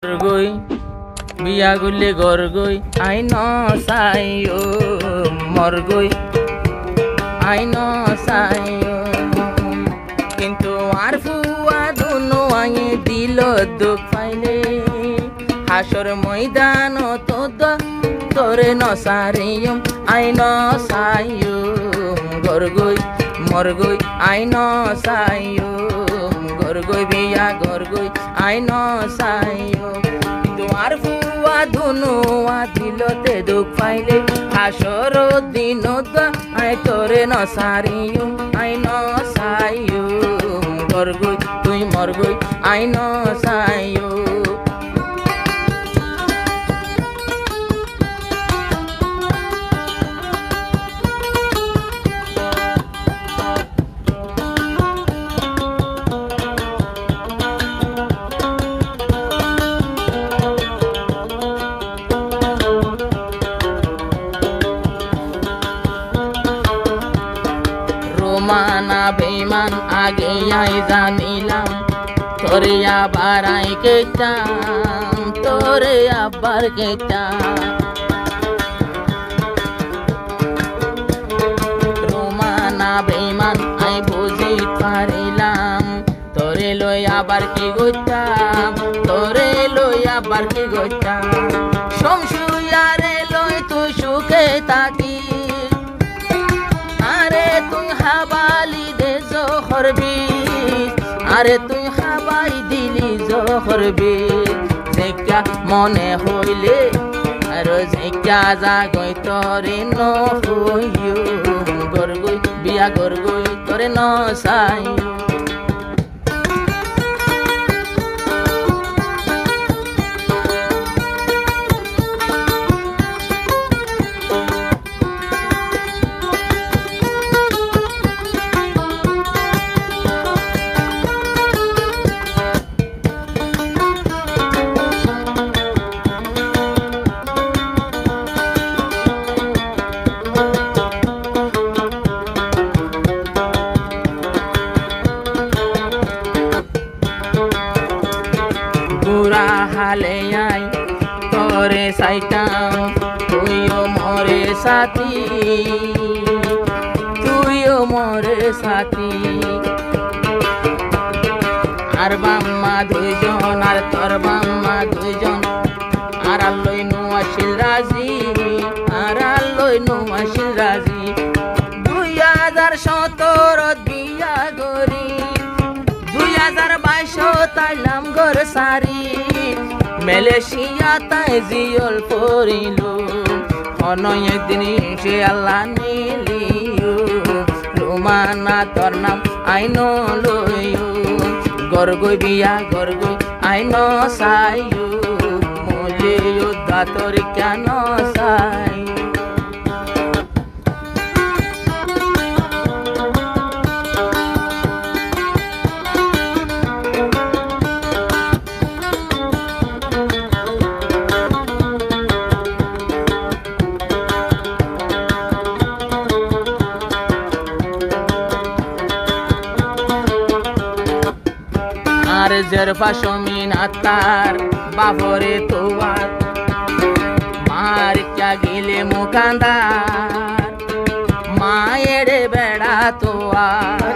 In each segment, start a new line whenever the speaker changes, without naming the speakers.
গরগই বিয়া গুলে গরগই আইন সাইও মরগই আইন সাইও কিন্তু আর ফুয়া দুনো আইয়ে দিল দুঃখ পাইলে হাসর ময়দান তোরে নসারিয়ম আইন সাইও গরগই মরগই আইন সাইও গরগই বিয়া গরগই আইন সাইও তোমার ফুয়া ধুনুয়া দিলতে দুঃখ পাইলে হাসর দিন আই তোরে নসারিও আইন সাইও গরগই তুই মরগই আইন সাইও মানা বেমান আগে আই জানিলাম তোরে আবার আই কেতাম তোরে আবার কেতাম রোমানা বেমান আই বুঝি পারিলাম তোরে লই আবার কি গইতাম তোরে লই আবার কি গইতাম সংসুয়ারে লই তুই সুখে থাকি তুই হাবালি দে জহরবি আরে তুই হাবাই দিলি জহরবি যেকা মনে হইলে আর যেকা জাগই তরে নহইও গরগই বিয়া গরগই তরে নসাইও বুড়া হালে আই তোরে সাইতাম তুইও মরে সাথী তুইও মরে সাথী আর বাম্মা দুইজন আর তোর বাম্মা দুইজন আর আল্লই নুয়াশিল রাজি আর আল্লই নুয়াশিল রাজি 2017 বিয়া গরি 2022 তাইলাম ঘর সারি মালয়েশিয়া তাই জিয়ল পড়িল অনয় একদিন সে আল্লাহ নিলিও রোমানা তোর নাম আইন লইও গরগই বিয়া গরগই আইন সাইও মলে যোদ্ধা তোর কেন সাই আর জরফা সমিন আতার বাবরে তোয়ার মার ক্যা গিলে মুকান্দার মায়ের বেড়া তোয়ার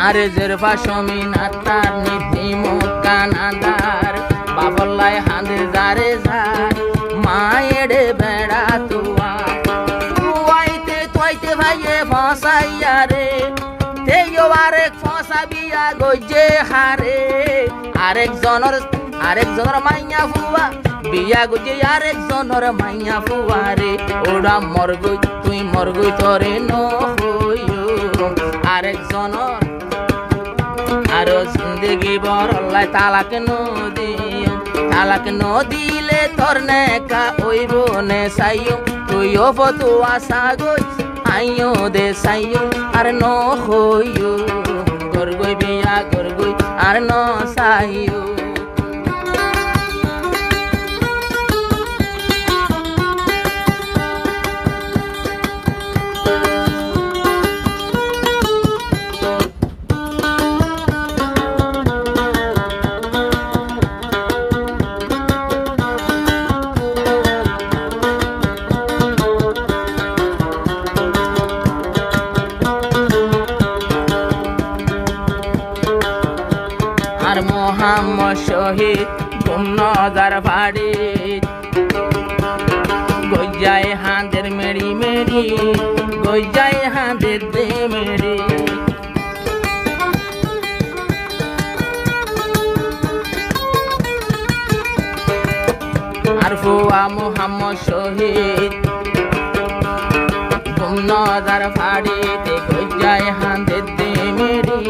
আর জরফা সমিন আতার নিধি মুকানাদার বাবল্লাই হাঁদে জারে যার মায়ের বেড়া তোয়ার তুয়াইতে তুয়াইতে ভাইয়ে ফসাইয়া রে আরেক ফসা বিয়া গইজে হারে আরেকজনের মাইয়া ফুয়া বিয়া গইজে আরেকজনের মাইয়া ফুয়া রে ওরা মরগই তুই মরগই তরে নহইও আরেকজনের আরো জিন্দগি বরল্লাই তালাক নদিলে তোর নেকা ওইব নে সাইও তুইও ফতুয়া সাগই আইও দে সাইও আর নহইও গরগই বিয়া গরগই আর ন সাইও আর মোহাম্মদ শহীদ নজার ফাড়ি গইজায় হাঁদের মেরি মেরি গইজায় হাঁদের দে মেরি আর ফুয়া মোহাম্মদ শহীদ নজার ফাড়িতে গইজায় হাঁদের দে মেরি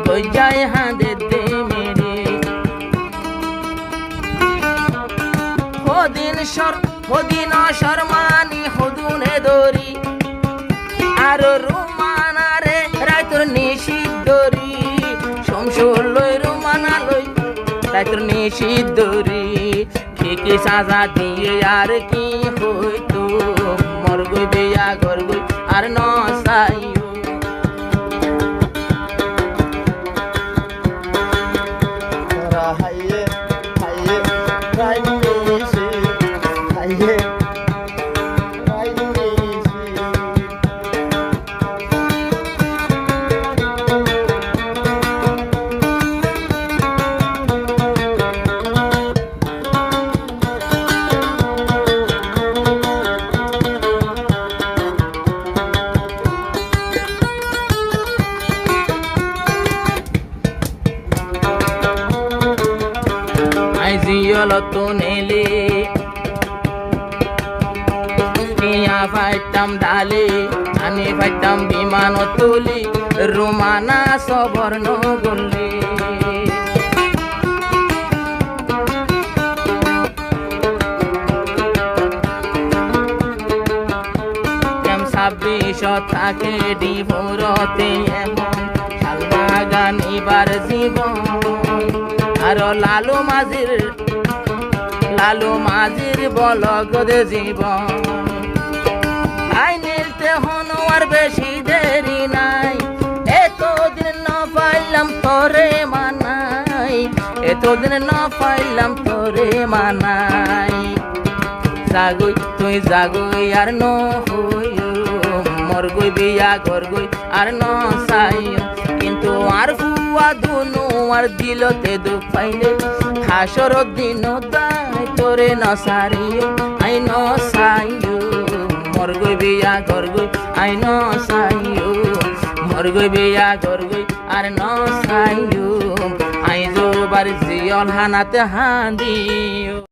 গইজায় হাঁদের দে মেরি হদিন শর্মানি হদুনে দরি আর রুমানারে রাইতর নিষিদ্ধরি শমশোর লই রুমানা লই রাইতর নিষিদ্ধরি কি সাজা দিয়ে আর কি হইতো মর গই বিয়া গর গই আর নসাইও
হাইয়ে হাইয়ে রাইনিসি হাইয়ে রাইনিসি
জিয়লত নেলে মিয়া ফাইতাম ডালে আমি ফাইতাম বিমান তুলি রুমানা সবর্ণ গল্লি কেম 26 থাকে ডিভোরতে এমন শালবাগান এবার জীবন আর লালু মাঝির বলগদে জীবন আই নিলতে হনো আর বেশি দেরি নাই এতদিন না পাইলাম তোরে মানাই এতদিন না পাইলাম তোরে মানাই জাগই তুই জাগই আর ন হইও মর গই বিয়া গর গই আর ন চাইও কিন্তু আর ফুয়া দুনু আর দিলতে দুঃখ পাইলে হাসর দিন তাই তোরে নসারিও আই নসাইও মর গই বিয়া গর গই আই নসাইও মর গই বিয়া গর গই আর নসাইও আই জোবার জিয়ল হানাতে হাঁদিও